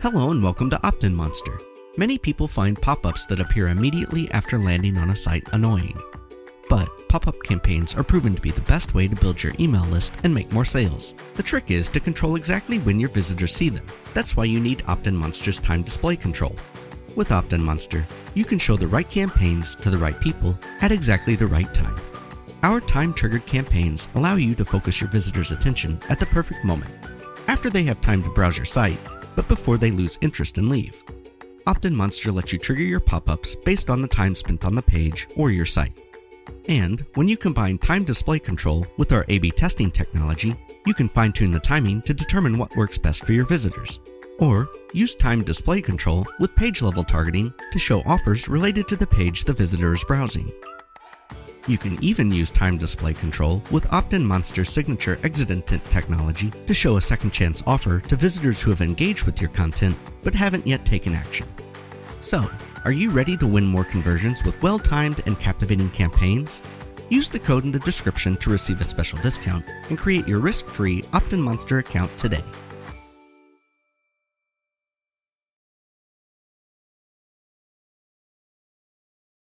Hello and welcome to OptinMonster. Many people find pop-ups that appear immediately after landing on a site annoying. But pop-up campaigns are proven to be the best way to build your email list and make more sales. The trick is to control exactly when your visitors see them. That's why you need OptinMonster's time display control. With OptinMonster, you can show the right campaigns to the right people at exactly the right time. Our time-triggered campaigns allow you to focus your visitors' attention at the perfect moment, after they have time to browse your site, but before they lose interest and leave. OptinMonster lets you trigger your pop-ups based on the time spent on the page or your site. And when you combine time display control with our A/B testing technology, you can fine-tune the timing to determine what works best for your visitors. Or use time display control with page-level targeting to show offers related to the page the visitor is browsing. You can even use time display control with OptinMonster's signature exit intent technology to show a second chance offer to visitors who have engaged with your content but haven't yet taken action. So, are you ready to win more conversions with well-timed and captivating campaigns? Use the code in the description to receive a special discount and create your risk-free OptinMonster account today.